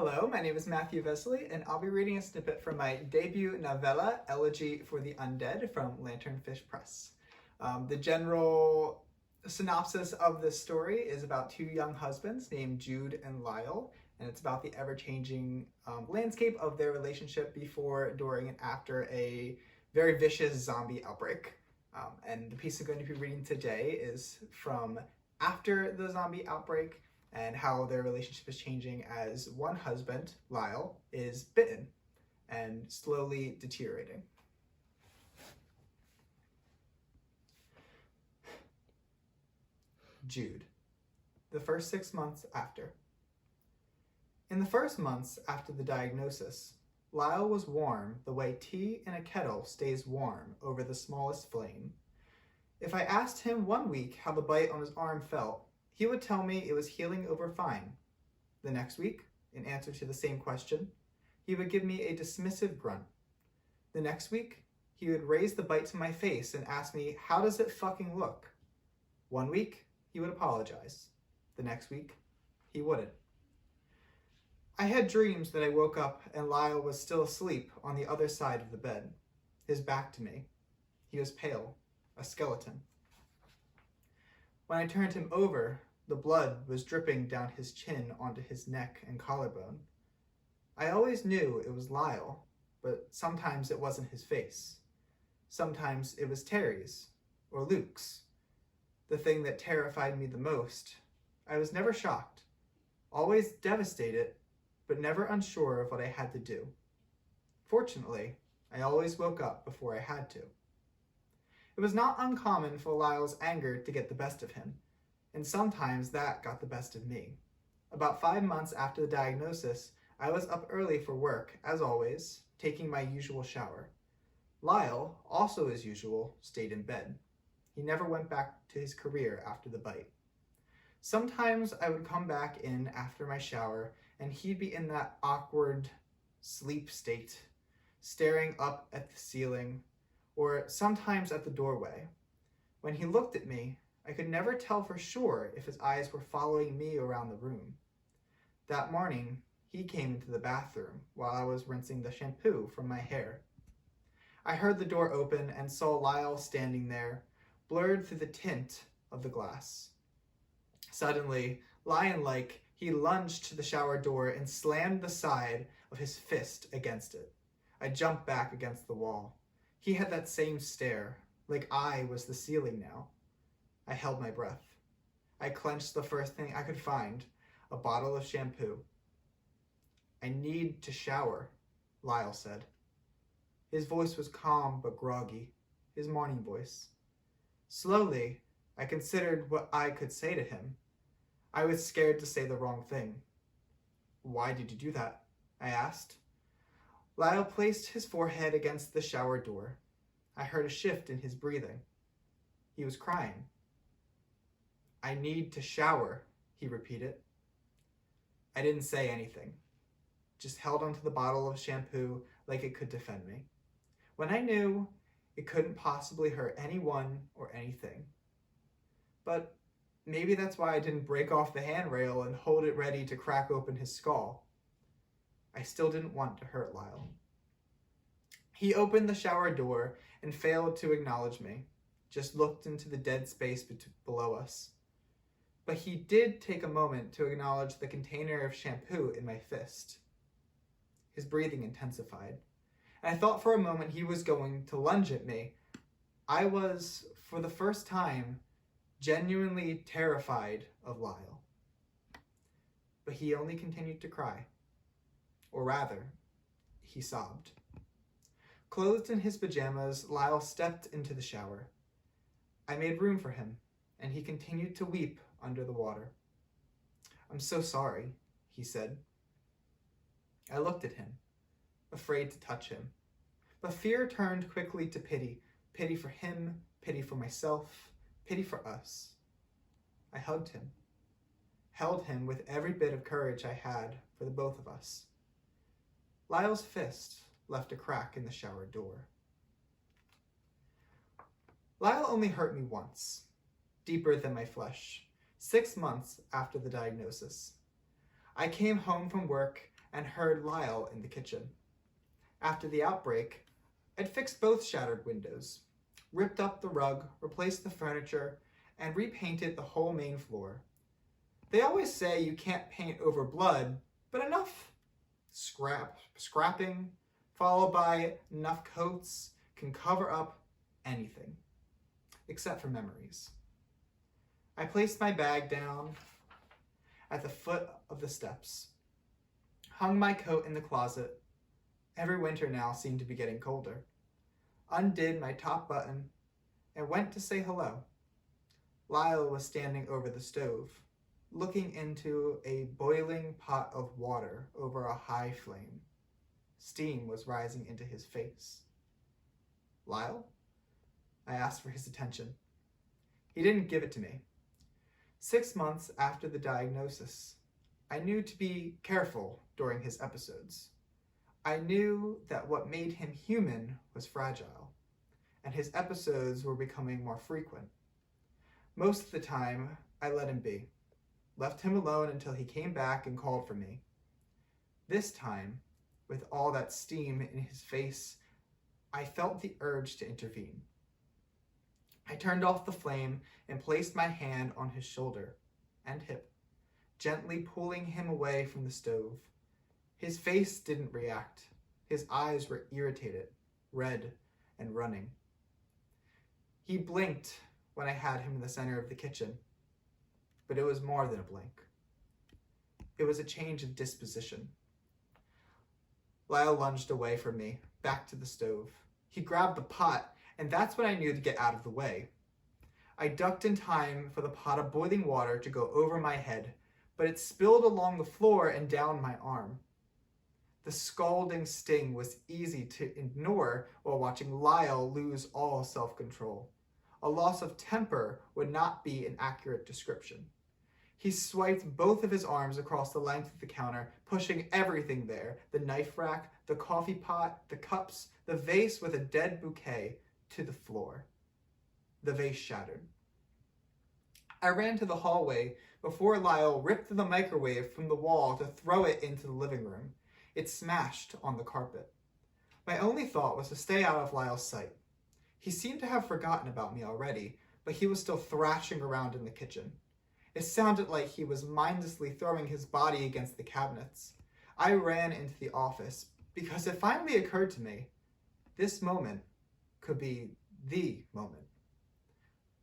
Hello, my name is Matthew Vesely, and I'll be reading a snippet from my debut novella, Elegy for the Undead, from Lanternfish Press. The general synopsis of this story is about two young husbands named Jude and Lyle, and it's about the ever-changing landscape of their relationship before, during, and after a very vicious zombie outbreak. And the piece I'm going to be reading today is from after the zombie outbreak, and how their relationship is changing as one husband, Lyle, is bitten and slowly deteriorating. Jude. The first 6 months after. In the first months after the diagnosis, Lyle was warm the way tea in a kettle stays warm over the smallest flame. If I asked him 1 week how the bite on his arm felt, he would tell me it was healing over fine. The next week, in answer to the same question, he would give me a dismissive grunt. The next week, he would raise the bite to my face and ask me, how does it fucking look? 1 week, he would apologize. The next week, he wouldn't. I had dreams that I woke up and Lyle was still asleep on the other side of the bed, his back to me. He was pale, a skeleton. When I turned him over, the blood was dripping down his chin onto his neck and collarbone. I always knew it was Lyle, but sometimes it wasn't his face. Sometimes it was Terry's or Luke's. The thing that terrified me the most, I was never shocked, always devastated, but never unsure of what I had to do. Fortunately, I always woke up before I had to. It was not uncommon for Lyle's anger to get the best of him, and sometimes that got the best of me. About 5 months after the diagnosis, I was up early for work, as always, taking my usual shower. Lyle, also as usual, stayed in bed. He never went back to his career after the bite. Sometimes I would come back in after my shower, and he'd be in that awkward sleep state, staring up at the ceiling, or sometimes at the doorway. When he looked at me, I could never tell for sure if his eyes were following me around the room. That morning, he came into the bathroom while I was rinsing the shampoo from my hair. I heard the door open and saw Lyle standing there, blurred through the tint of the glass. Suddenly, lion-like, he lunged to the shower door and slammed the side of his fist against it. I jumped back against the wall. He had that same stare, like I was the ceiling now. I held my breath. I clenched the first thing I could find, a bottle of shampoo. I need to shower, Lyle said. His voice was calm but groggy, his morning voice. Slowly, I considered what I could say to him. I was scared to say the wrong thing. Why did you do that? I asked. Lyle placed his forehead against the shower door. I heard a shift in his breathing. He was crying. I need to shower, he repeated. I didn't say anything, just held onto the bottle of shampoo like it could defend me, when I knew it couldn't possibly hurt anyone or anything. But maybe that's why I didn't break off the handrail and hold it ready to crack open his skull. I still didn't want to hurt Lyle. He opened the shower door and failed to acknowledge me, just looked into the dead space below us. But he did take a moment to acknowledge the container of shampoo in my fist. His breathing intensified, and I thought for a moment he was going to lunge at me. I was, for the first time, genuinely terrified of Lyle. But he only continued to cry. Or rather, he sobbed. Clothed in his pajamas, Lyle stepped into the shower. I made room for him, and he continued to weep under the water. I'm so sorry, he said. I looked at him, afraid to touch him. But fear turned quickly to pity. Pity for him, pity for myself, pity for us. I hugged him, held him with every bit of courage I had for the both of us. Lyle's fist left a crack in the shower door. Lyle only hurt me once, deeper than my flesh, 6 months after the diagnosis. I came home from work and heard Lyle in the kitchen. After the outbreak, I'd fixed both shattered windows, ripped up the rug, replaced the furniture, and repainted the whole main floor. They always say you can't paint over blood, but enough scrapping, followed by enough coats, can cover up anything, except for memories. I placed my bag down at the foot of the steps, hung my coat in the closet. Every winter now seemed to be getting colder. Undid my top button and went to say hello. Lyle was standing over the stove, looking into a boiling pot of water over a high flame. Steam was rising into his face. "Lyle?" I asked for his attention. He didn't give it to me. 6 months after the diagnosis, I knew to be careful during his episodes. I knew that what made him human was fragile, and his episodes were becoming more frequent. Most of the time, I let him be, left him alone until he came back and called for me. This time, with all that steam in his face, I felt the urge to intervene. I turned off the flame and placed my hand on his shoulder and hip, gently pulling him away from the stove. His face didn't react. His eyes were irritated, red, and running. He blinked when I had him in the center of the kitchen, but it was more than a blink. It was a change of disposition. Lyle lunged away from me, back to the stove. He grabbed the pot, and that's when I knew to get out of the way. I ducked in time for the pot of boiling water to go over my head, but it spilled along the floor and down my arm. The scalding sting was easy to ignore while watching Lyle lose all self-control. A loss of temper would not be an accurate description. He swiped both of his arms across the length of the counter, pushing everything there, the knife rack, the coffee pot, the cups, the vase with a dead bouquet, to the floor. The vase shattered. I ran to the hallway before Lyle ripped the microwave from the wall to throw it into the living room. It smashed on the carpet. My only thought was to stay out of Lyle's sight. He seemed to have forgotten about me already, but he was still thrashing around in the kitchen. It sounded like he was mindlessly throwing his body against the cabinets. I ran into the office because it finally occurred to me, this moment could be the moment.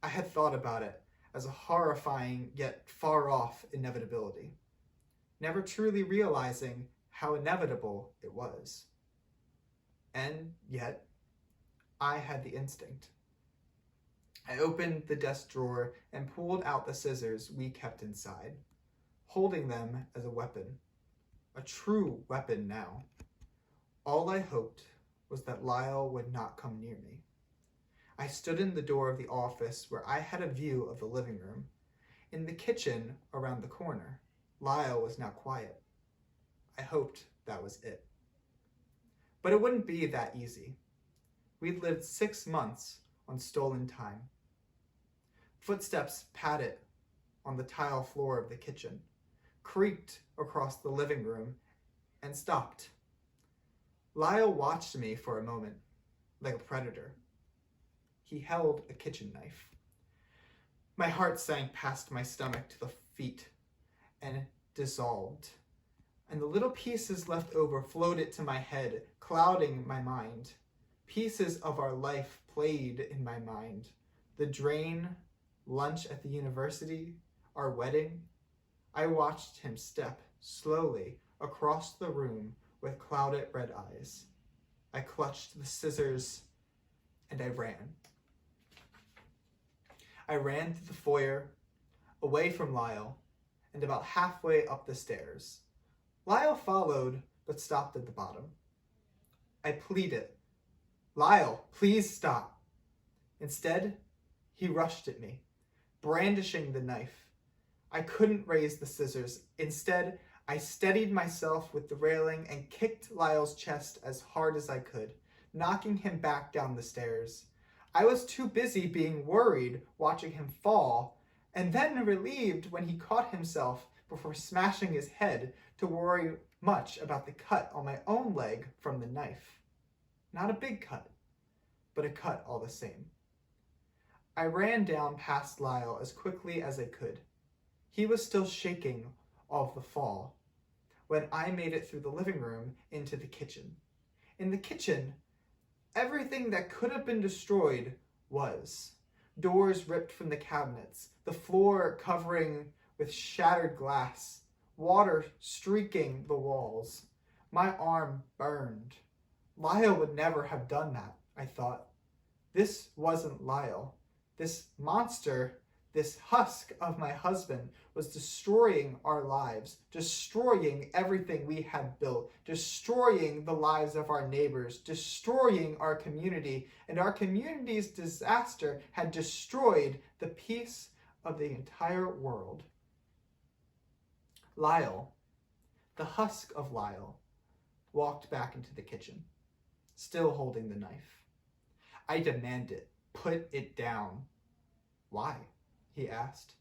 I had thought about it as a horrifying yet far off inevitability, never truly realizing how inevitable it was. And yet, I had the instinct. I opened the desk drawer and pulled out the scissors we kept inside, holding them as a weapon, a true weapon now. All I hoped was that Lyle would not come near me. I stood in the door of the office where I had a view of the living room. In the kitchen around the corner, Lyle was now quiet. I hoped that was it. But it wouldn't be that easy. We'd lived 6 months on stolen time. Footsteps padded on the tile floor of the kitchen, creaked across the living room, and stopped. Lyle watched me for a moment, like a predator. He held a kitchen knife. My heart sank past my stomach to the feet and dissolved, and the little pieces left over floated to my head, clouding my mind. Pieces of our life played in my mind. The drain, lunch at the university, our wedding. I watched him step slowly across the room with clouded red eyes. I clutched the scissors and I ran. I ran through the foyer, away from Lyle, and about halfway up the stairs. Lyle followed, but stopped at the bottom. I pleaded, "Lyle, please stop." Instead, he rushed at me, brandishing the knife. I couldn't raise the scissors. Instead, I steadied myself with the railing and kicked Lyle's chest as hard as I could, knocking him back down the stairs. I was too busy being worried watching him fall, and then relieved when he caught himself before smashing his head to worry much about the cut on my own leg from the knife. Not a big cut, but a cut all the same. I ran down past Lyle as quickly as I could. He was still shaking off the fall when I made it through the living room into the kitchen. In the kitchen, everything that could have been destroyed was. Doors ripped from the cabinets, the floor covering with shattered glass, water streaking the walls. My arm burned. Lyle would never have done that, I thought. This wasn't Lyle. This monster, this husk of my husband, was destroying our lives, destroying everything we had built, destroying the lives of our neighbors, destroying our community, and our community's disaster had destroyed the peace of the entire world. Lyle, the husk of Lyle, walked back into the kitchen, still holding the knife. I demanded, "Put it down." "Why?" he asked.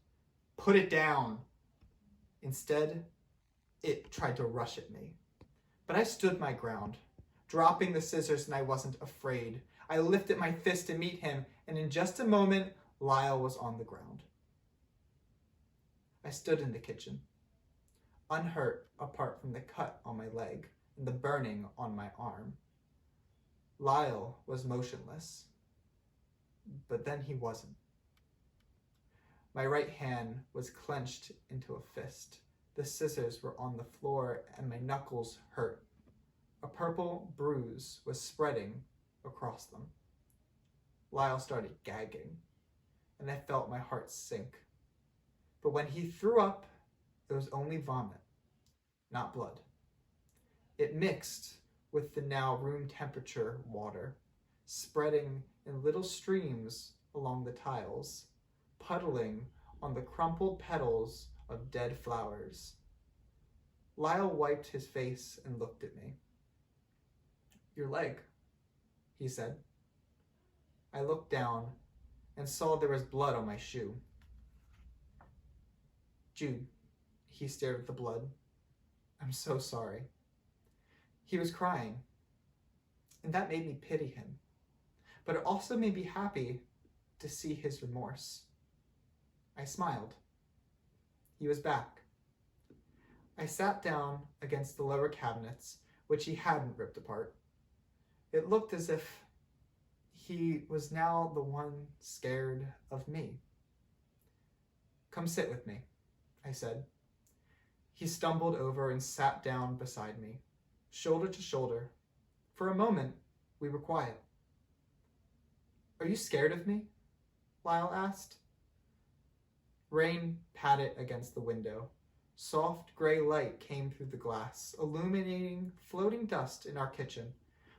"Put it down." Instead, it tried to rush at me. But I stood my ground, dropping the scissors, and I wasn't afraid. I lifted my fist to meet him, and in just a moment, Lyle was on the ground. I stood in the kitchen, unhurt apart from the cut on my leg and the burning on my arm. Lyle was motionless, but then he wasn't. My right hand was clenched into a fist. The scissors were on the floor and my knuckles hurt. A purple bruise was spreading across them. Lyle started gagging, and I felt my heart sink. But when he threw up, it was only vomit, not blood. It mixed with the now room temperature water, spreading in little streams along the tiles, puddling on the crumpled petals of dead flowers. Lyle wiped his face and looked at me. "Your leg," he said. I looked down and saw there was blood on my shoe. "Jude," he stared at the blood. "I'm so sorry." He was crying, and that made me pity him, but it also made me happy to see his remorse. I smiled. He was back. I sat down against the lower cabinets, which he hadn't ripped apart. It looked as if he was now the one scared of me. "Come sit with me," I said. He stumbled over and sat down beside me, shoulder to shoulder. For a moment, we were quiet. "Are you scared of me?" Lyle asked. Rain patted against the window. Soft gray light came through the glass, illuminating floating dust in our kitchen.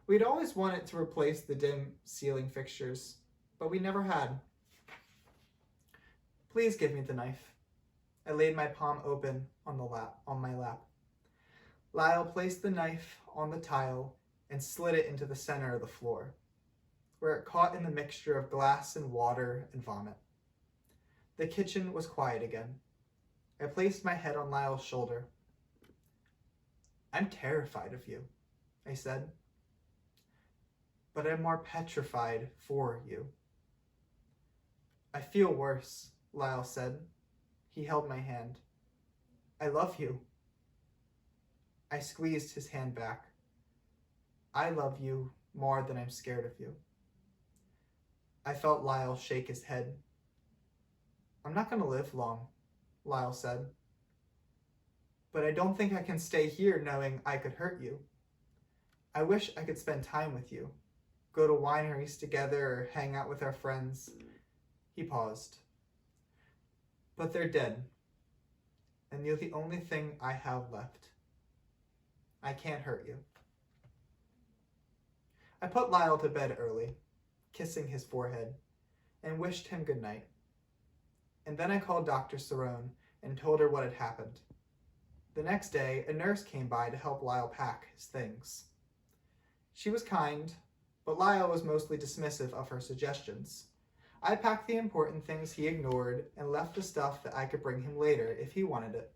We'd always wanted to replace the dim ceiling fixtures, but we never had. "Please give me the knife." I laid my palm open on my lap. Lyle placed the knife on the tile and slid it into the center of the floor, where it caught in the mixture of glass and water and vomit. The kitchen was quiet again. I placed my head on Lyle's shoulder. "I'm terrified of you," I said. "But I'm more petrified for you." "I feel worse," Lyle said. He held my hand. "I love you." I squeezed his hand back. "I love you more than I'm scared of you." I felt Lyle shake his head. "I'm not going to live long," Lyle said. "But I don't think I can stay here knowing I could hurt you. I wish I could spend time with you, go to wineries together or hang out with our friends." He paused. "But they're dead, and you're the only thing I have left. I can't hurt you." I put Lyle to bed early, kissing his forehead, and wished him good night. And then I called Dr. Cerrone and told her what had happened. The next day, a nurse came by to help Lyle pack his things. She was kind, but Lyle was mostly dismissive of her suggestions. I packed the important things he ignored and left the stuff that I could bring him later if he wanted it.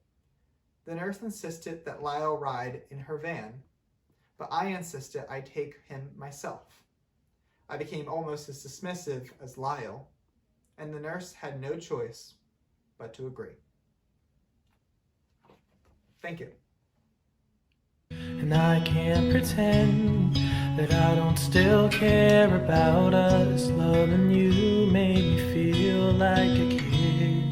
The nurse insisted that Lyle ride in her van, but I insisted I take him myself. I became almost as dismissive as Lyle, and the nurse had no choice but to agree. Thank you. And I can't pretend that I don't still care about us. Loving you made me feel like a kid.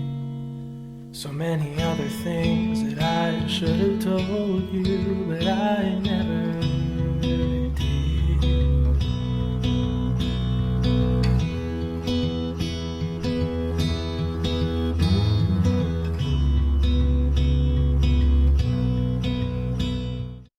So many other things that I should have told you, but I never